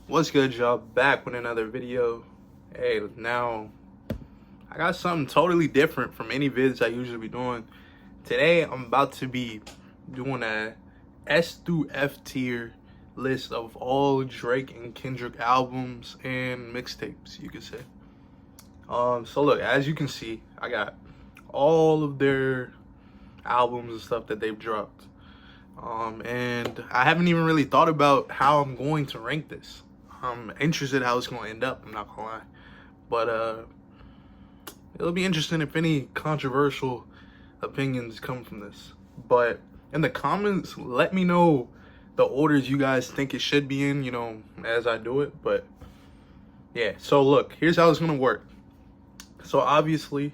What's good, y'all? Back with another video. Hey, now I got something totally different from any vids I usually be doing. Today, I'm about to be doing a S through F tier list of all Drake and Kendrick albums and mixtapes, you could say. So look, as you can see, I got all of their albums and stuff that they've dropped. And I haven't even really thought about how I'm going to rank this. I'm interested how it's going to end up, I'm not gonna lie. But it'll be interesting if any controversial opinions come from this. But in the comments, let me know the orders you guys think it should be in, as I do it. But yeah, so look, here's how it's gonna work. So obviously,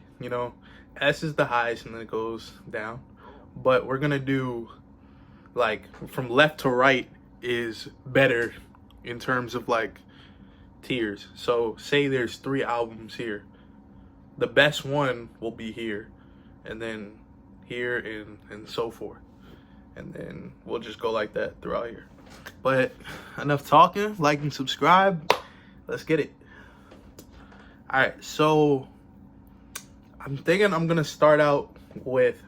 S is the highest and then it goes down. But we're gonna do like from left to right is better in terms of like tiers. So say there's 3 albums here. The best one will be here, and then here, and so forth. And then we'll just go like that throughout here. But enough talking, like and subscribe. Let's get it. Alright, so I'm thinking I'm gonna start out with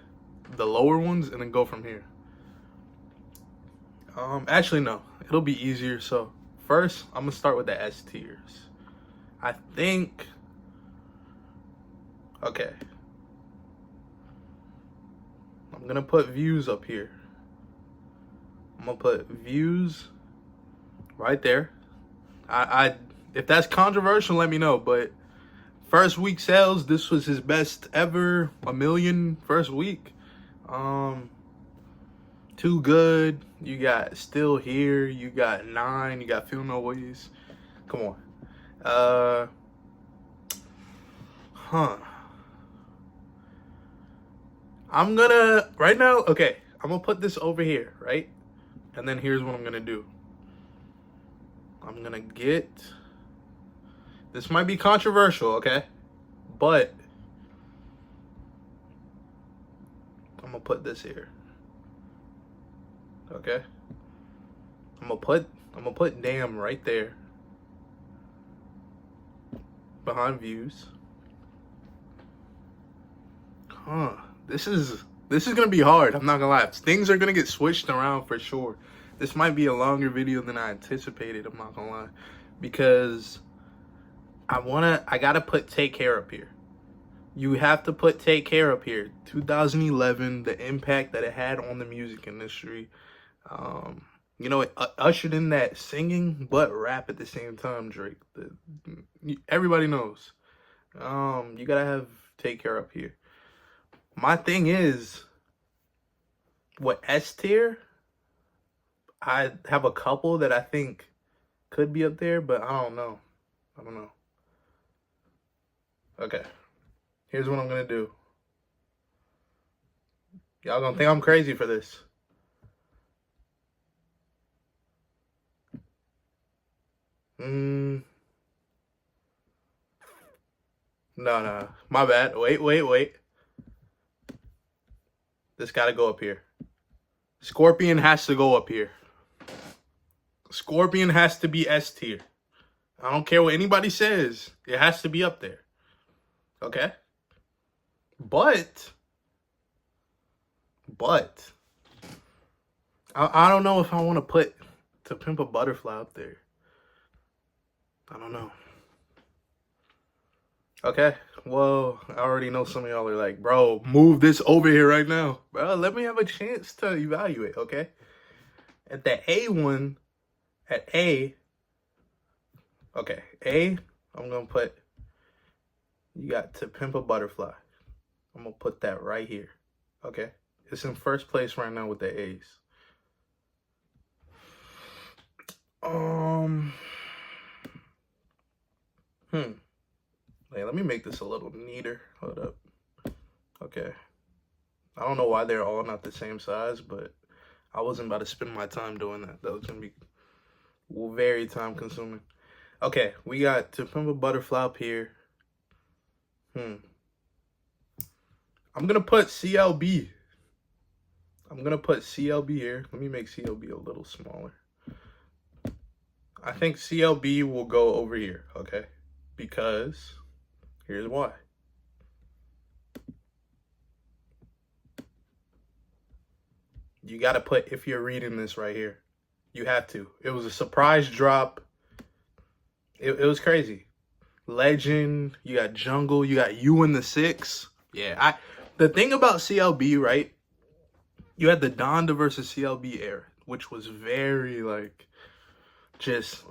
the lower ones and then go from here. Actually no, it'll be easier. So first, I'm gonna start with the S tiers. I think, okay, I'm gonna put Views up here. I'm gonna put Views right there. I if that's controversial, let me know. But first week sales, this was his best ever. 1 million first week. Too Good. You got Still Here. You got 9. You got Feel No Ways. Come on. I'm gonna right now. Okay, I'm gonna put this over here, right? And then here's what I'm gonna do. I'm gonna get. This might be controversial, okay? But I'm gonna put this here. Okay? I'm gonna put Damn right there. Behind Views. This is gonna be hard. I'm not gonna lie. Things are gonna get switched around for sure. This might be a longer video than I anticipated. I'm not gonna lie, because I gotta put Take Care up here. You have to put Take Care up here. 2011, the impact that it had on the music industry. It ushered in that singing but rap at the same time. Drake. Everybody knows. You gotta have Take Care up here. My thing is, what S tier, I have a couple that I think could be up there, but I don't know. Okay, here's what I'm gonna do. Y'all gonna think I'm crazy for this. No, my bad. Wait. This gotta go up here. Scorpion has to go up here. Scorpion has to be S tier. I don't care what anybody says. It has to be up there. Okay? But I don't know if I want to put To Pimp a Butterfly up there. I don't know. Okay, well, I already know some of y'all are like, bro, move this over here right now. Bro, let me have a chance to evaluate, okay? At the A one, at A, okay, A, I'm going to put, you got To Pimp a Butterfly. I'm going to put that right here, okay? It's in first place right now with the A's. Hey, let me make this a little neater. Hold up. Okay. I don't know why they're all not the same size, but I wasn't about to spend my time doing that. That was going to be very time consuming. Okay, we got To Pimp a Butterfly up here. I'm going to put CLB. I'm going to put CLB here. Let me make CLB a little smaller. I think CLB will go over here, okay? Because here's why. You got to put if you're reading this right here. You have to. It was a surprise drop. It was crazy. Legend, you got Jungle, you got You in the Six. Yeah, the thing about CLB, right? You had the Donda versus CLB era, which was very like just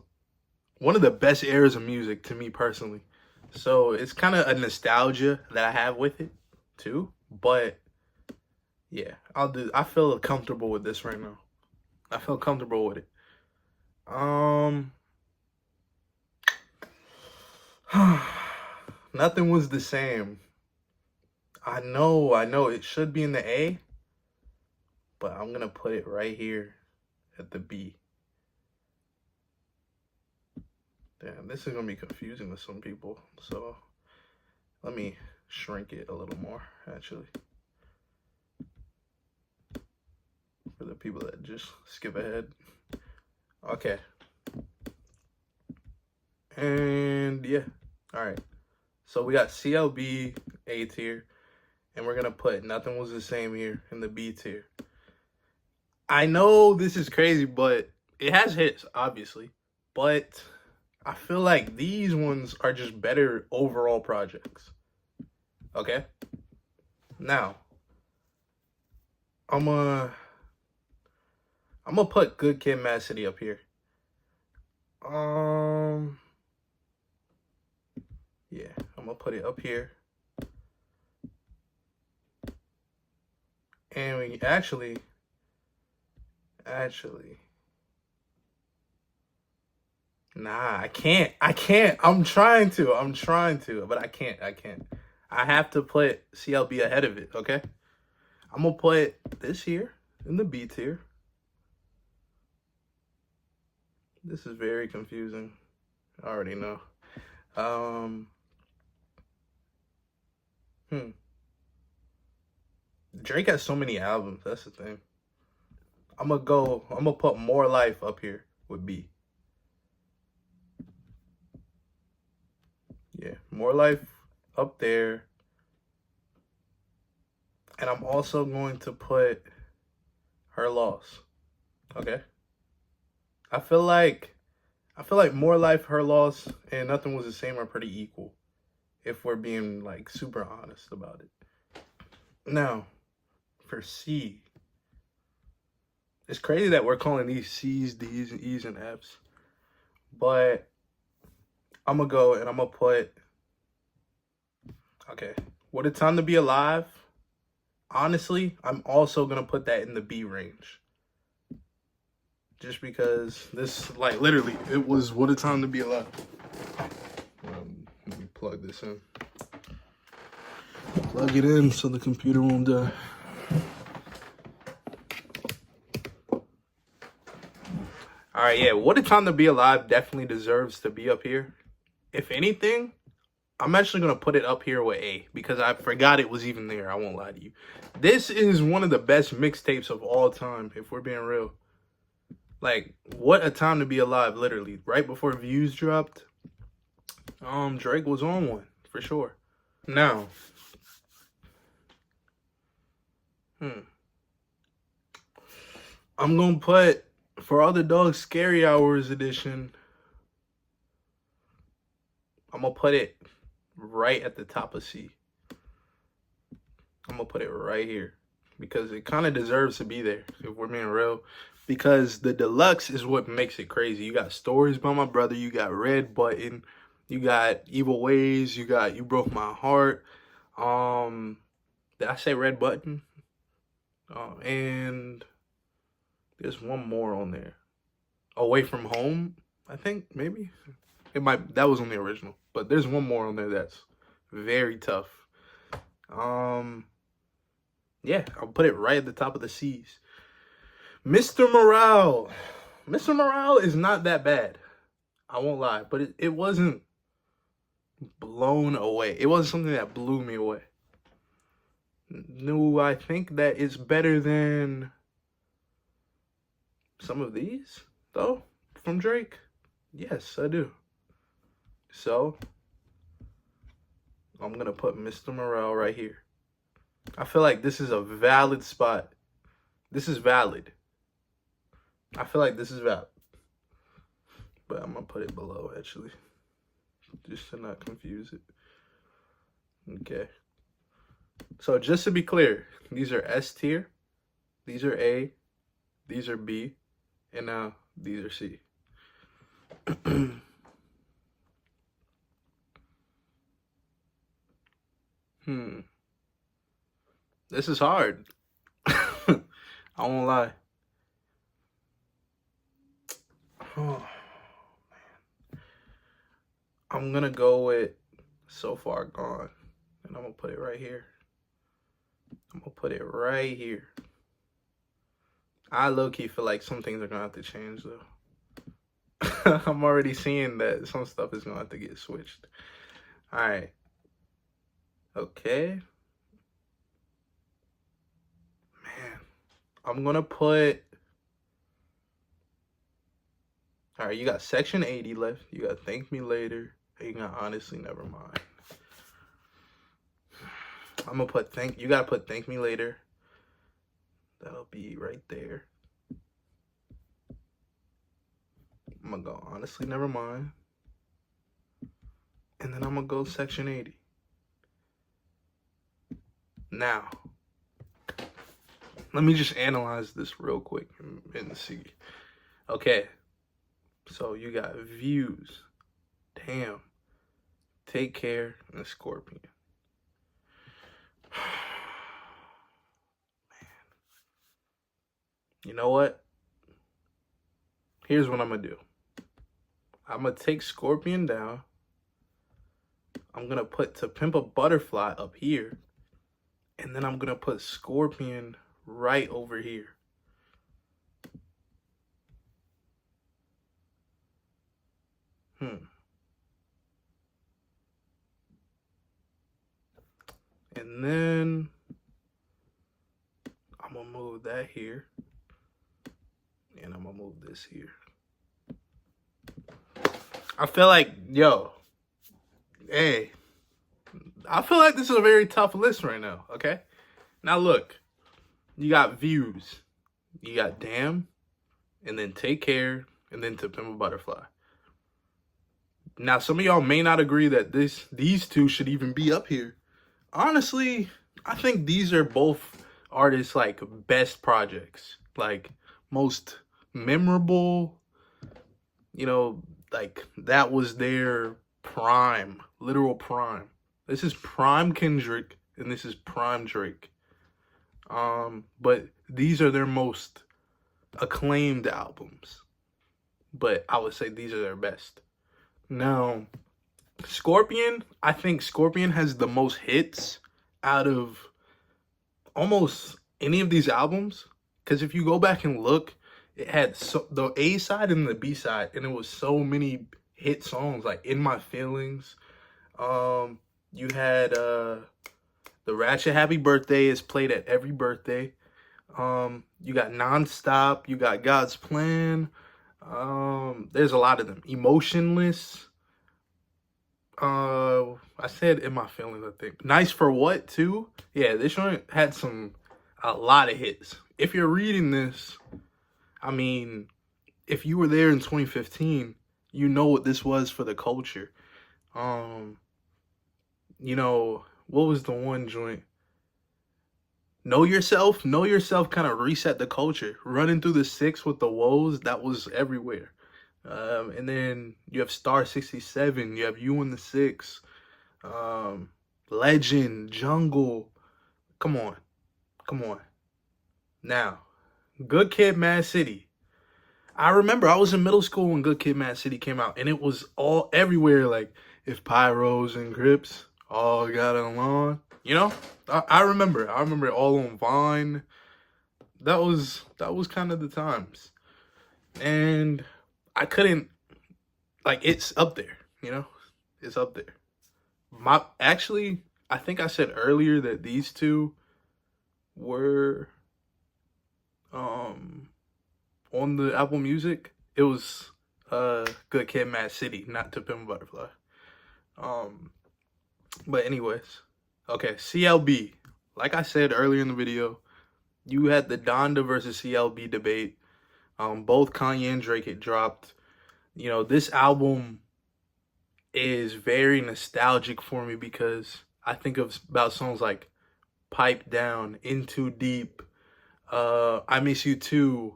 one of the best eras of music to me personally. So it's kind of a nostalgia that I have with it too. But yeah, I feel comfortable with this right now. I feel comfortable with it. Nothing was the same. I know it should be in the A, but I'm gonna put it right here at the B. Damn, this is gonna be confusing to some people. So let me shrink it a little more, actually. For the people that just skip ahead. Okay. And yeah. Alright. So we got CLB A tier. And we're gonna put Nothing Was the Same here in the B tier. I know this is crazy, but it has hits, obviously. But I feel like these ones are just better overall projects. Okay? Now, I'm gonna put Good Kid, Mad City up here. Yeah, I'm gonna put it up here. And we actually, nah, I can't. I'm trying to, but I can't. I have to put CLB ahead of it, okay? I'm gonna put this here in the B tier. This is very confusing. I already know. Drake has so many albums. That's the thing. I'm gonna put More Life up here with B. Yeah, More Life up there. And I'm also going to put Her Loss. Okay? I feel like More Life, Her Loss, and Nothing Was the Same are pretty equal. If we're being like super honest about it. Now, for C, it's crazy that we're calling these C's, D's, and E's, and F's. But I'm gonna go and I'm gonna put, okay, What a Time to Be Alive. Honestly, I'm also gonna put that in the B range. Just because this, like, literally, it was What a Time to Be Alive. Let me plug this in. Plug it in so the computer won't die. All right, yeah, What a Time to Be Alive definitely deserves to be up here. If anything, I'm actually going to put it up here with A because I forgot it was even there. I won't lie to you. This is one of the best mixtapes of all time, if we're being real. Like, What a Time to Be Alive, literally. Right before Views dropped, Drake was on one, for sure. Now, I'm going to put For All the Dogs Scary Hours edition. I'm going to put it right at the top of C. I'm going to put it right here. Because it kind of deserves to be there, if we're being real. Because the deluxe is what makes it crazy. You got Stories by My Brother. You got Red Button. You got Evil Ways. You got You Broke My Heart. Did I say Red Button? And there's one more on there. Away From Home, I think, maybe. That was on the original. But there's one more on there that's very tough. Yeah, I'll put it right at the top of the C's. Mr. Morale. Mr. Morale is not that bad. I won't lie. But it wasn't blown away. It wasn't something that blew me away. No, I think that it's better than some of these, though, from Drake. Yes, I do. So I'm gonna put Mr. Morale right here. I feel like this is a valid spot. This is valid. I feel like this is valid. But I'm gonna put it below actually. Just to not confuse it. Okay. So just to be clear, these are S tier, these are A, these are B, and now these are C. This is hard. I won't lie. Oh, man. I'm gonna go with So Far Gone. And I'm gonna put it right here. I'm gonna put it right here. I low-key feel like some things are gonna have to change though. I'm already seeing that some stuff is gonna have to get switched. Alright. Okay. Man. I'm gonna put... Alright, you got Section 80 left. You got Thank Me Later. And you got Honestly Nevermind. I'm gonna put you gotta put Thank Me Later. That'll be right there. I'm gonna go Honestly Nevermind. And then I'm gonna go Section 80. Now, let me just analyze this real quick and see. Okay, so you got Views, Damn, Take Care, and Scorpion. Man. You know what? Here's what I'm gonna do. I'm gonna take Scorpion down. I'm gonna put To Pimp a Butterfly up here. And then I'm gonna put Scorpion right over here. And then I'm gonna move that here. And I'm gonna move this here. I feel like, hey, I feel like this is a very tough list right now, okay? Now look, you got Views, you got Damn, and then Take Care, and then To Pimp a Butterfly. Now, some of y'all may not agree that these two should even be up here. Honestly, I think these are both artists' like best projects, like most memorable. You know, like that was their prime, literal prime. This is prime Kendrick and this is prime Drake. But these are their most acclaimed albums. But I would say these are their best. Now, Scorpion, I think Scorpion has the most hits out of almost any of these albums. Because if you go back and look, it had the A side and the B side, and it was so many hit songs like In My Feelings. You had the Ratchet Happy Birthday is played at every birthday. You got Nonstop, you got God's Plan. There's a lot of them. Emotionless. I said In My Feelings, I think. Nice for What too? Yeah, this one had a lot of hits. If you're reading this, I mean, if you were there in 2015, you know what this was for the culture. You know, what was the one joint? Know Yourself kind of reset the culture. Running Through the Six with the woes, that was everywhere. And then you have Star 67, you have You and the Six, Legend, Jungle. Come on. Now, Good Kid, Mad City. I remember I was in middle school when Good Kid, Mad City came out, and it was all everywhere. Like, if Pyros and Crips all got along, you know. I remember it all on Vine. That was kind of the times, and I couldn't, like, it's up there, you know. It's up there. Actually, I think I said earlier that these two were on the Apple Music. It was Good Kid, Mad City, not To Pimp a Butterfly. But anyways, okay, CLB. Like I said earlier in the video, you had the Donda versus CLB debate. Both Kanye and Drake had dropped. You know, this album is very nostalgic for me because I think about songs like Pipe Down, In Too Deep, I Miss You Too,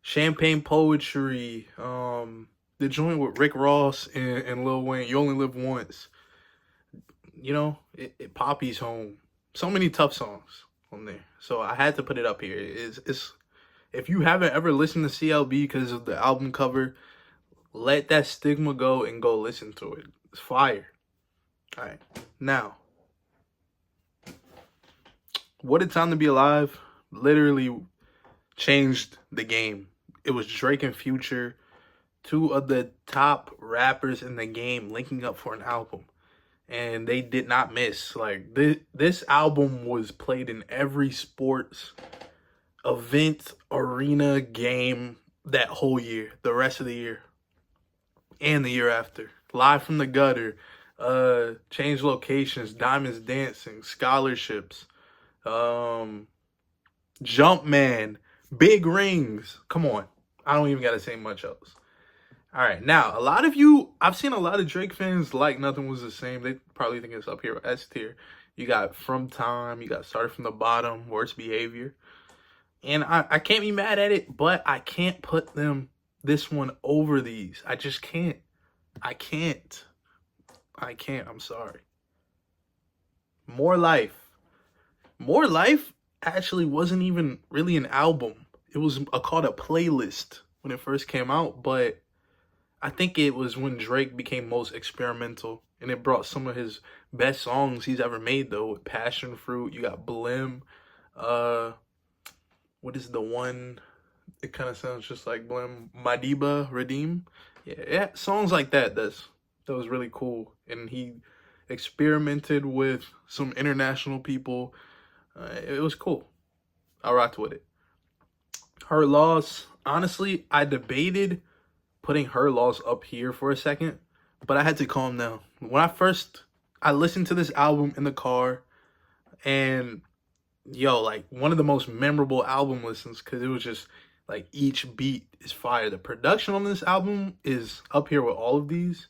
Champagne Poetry, the joint with Rick Ross and Lil Wayne, You Only Live Once. You know, Poppy's Home. So many tough songs on there. So I had to put it up here. It's if you haven't ever listened to CLB because of the album cover, let that stigma go and go listen to it. It's fire. All right. Now, What a Time to Be Alive literally changed the game. It was Drake and Future, two of the top rappers in the game, linking up for an album. And they did not miss. Like, this album was played in every sports event, arena, game that whole year, the rest of the year, and the year after. Live from the Gutter, Change Locations, Diamonds Dancing, Scholarships, Jumpman, Big Rings. Come on. I don't even got to say much else. All right, now, a lot of you, I've seen a lot of Drake fans like Nothing Was the Same. They probably think it's up here with S tier. You got From Time, you got Started From the Bottom, Worst Behavior. And I can't be mad at it, but I can't put this one over these. I just can't. I can't. I'm sorry. More Life. More Life actually wasn't even really an album. It was called a playlist when it first came out, but I think it was when Drake became most experimental, and it brought some of his best songs he's ever made, though, with Passion Fruit. You got Blim. What is the one? It kind of sounds just like Blim. Madiba, Redeem. Yeah, songs like that. That was really cool, and he experimented with some international people. It was cool. I rocked with it. Her Loss. Honestly, I debated putting Her Loss up here for a second, but I had to calm down. When I listened to this album in the car, and like one of the most memorable album listens, because it was just like each beat is fire. The production on this album is up here with all of these,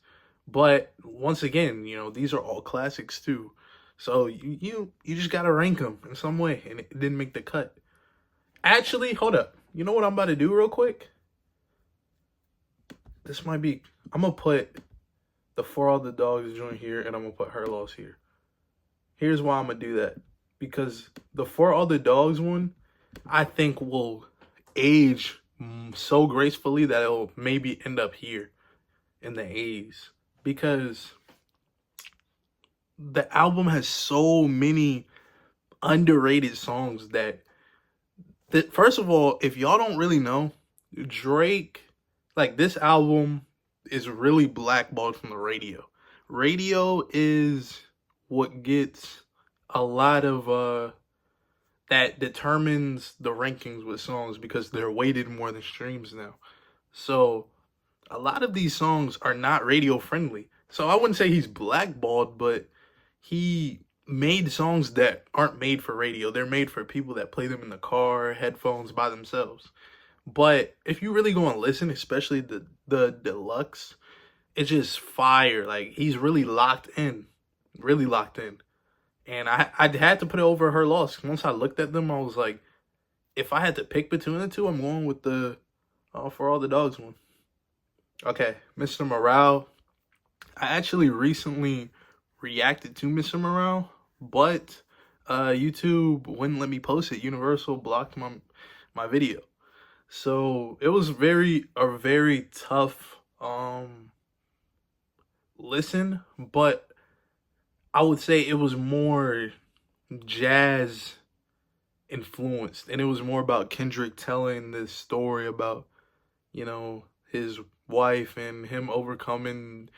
but once again, these are all classics too. So you just gotta rank them in some way, and it didn't make the cut. Actually, hold up. You know what I'm about to do real quick? This might be, I'm going to put the For All the Dogs joint here, and I'm going to put Her Loss here. Here's why I'm going to do that. Because the For All the Dogs one, I think will age so gracefully that it'll maybe end up here in the A's. Because the album has so many underrated songs that first of all, if y'all don't really know, Drake, like, this album is really blackballed from the radio. Radio is what gets a lot of that determines the rankings with songs, because they're weighted more than streams now. So a lot of these songs are not radio friendly. So I wouldn't say he's blackballed, but he made songs that aren't made for radio. They're made for people that play them in the car, headphones, by themselves. But if you really go and listen, especially the deluxe, it's just fire. Like, he's really locked in. Really locked in. And I had to put it over Her Loss. Once I looked at them, I was like, if I had to pick between the two, I'm going with the For All the Dogs one. Okay, Mr. Morale. I actually recently reacted to Mr. Morale, but YouTube wouldn't let me post it. Universal blocked my video. So it was a very tough listen, but I would say it was more jazz influenced, and it was more about Kendrick telling this story about, his wife and him overcoming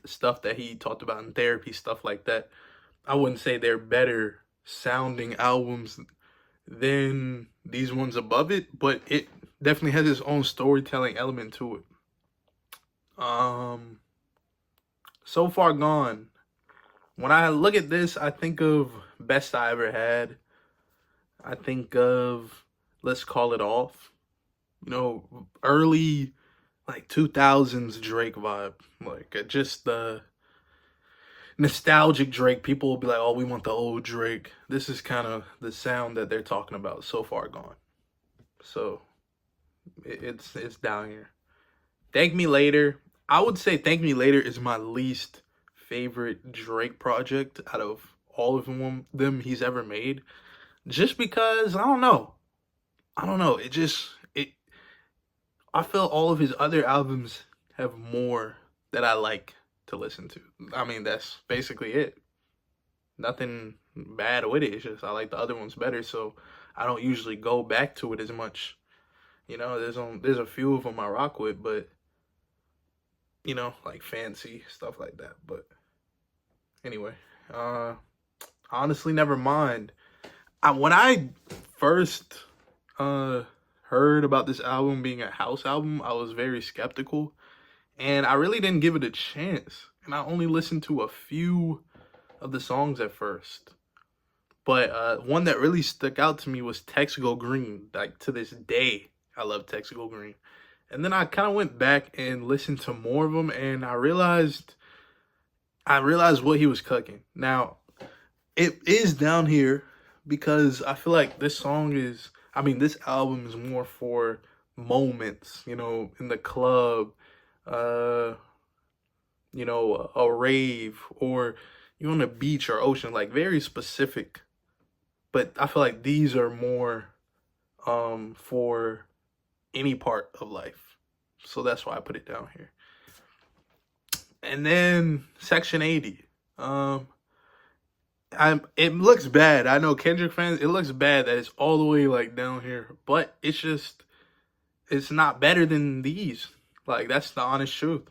stuff that he talked about in therapy, stuff like that. I wouldn't say they're better sounding albums than these ones above it, but it definitely has its own storytelling element to it. So Far Gone. When I look at this, I think of Best I Ever Had. I think of Let's Call It Off. You know, early like 2000s Drake vibe. Like just the nostalgic Drake. People will be like, "Oh, we want the old Drake." This is kind of the sound that they're talking about. So Far Gone. So it's down here. Thank Me Later. I would say Thank Me Later is my least favorite Drake project out of all of them he's ever made. Just because I don't know. It. I feel all of his other albums have more that I like to listen to. I mean, that's basically it. Nothing bad with it. It's just I like the other ones better, so I don't usually go back to it as much. You know, there's a few of them I rock with, but you know, like Fancy stuff like that. But anyway, honestly, never mind. When I first heard about this album being a house album, I was very skeptical, and I really didn't give it a chance. And I only listened to a few of the songs at first. But one that really stuck out to me was Text Go Green. Like to this day, I love Text Go Green. And then I kind of went back and listened to more of them, and I realized what he was cooking. Now, it is down here because I feel like this album is more for moments, you know, in the club, you know, a rave, or you on the beach or ocean, like very specific. But I feel like these are more for any part of life. So that's why I put it down here. And then Section 80. It looks bad. I know Kendrick fans, it looks bad that it's all the way like down here, but it's not better than these. Like that's the honest truth.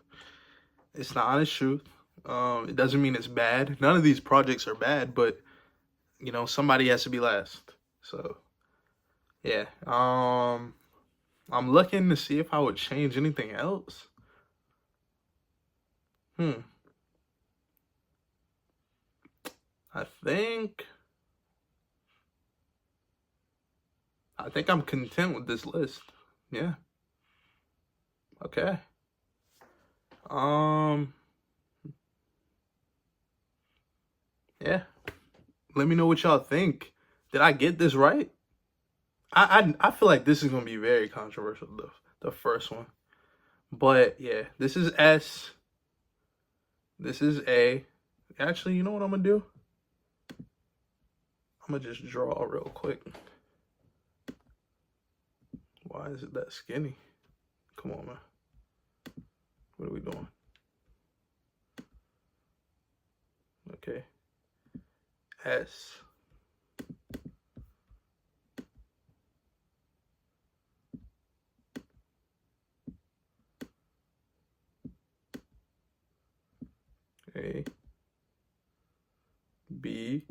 It's the honest truth. It doesn't mean it's bad. None of these projects are bad, but you know, somebody has to be last. So yeah. I'm looking to see if I would change anything else. I think I'm content with this list. Yeah. Okay. Yeah. Let me know what y'all think. Did I get this right? I feel like this is gonna be very controversial, the first one. But yeah, this is S. This is A. Actually, you know what I'm gonna do? I'm gonna just draw real quick. Why is it that skinny? Come on, man. What are we doing? Okay. S. A. B.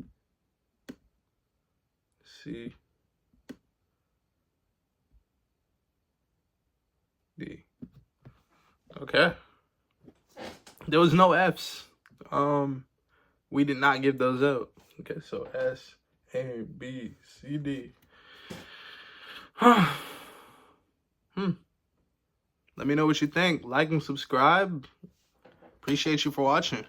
C. D. Okay. There was no F's. We did not give those out. Okay, so S, A, B, C, D. Let me know what you think. Like and subscribe. Appreciate you for watching.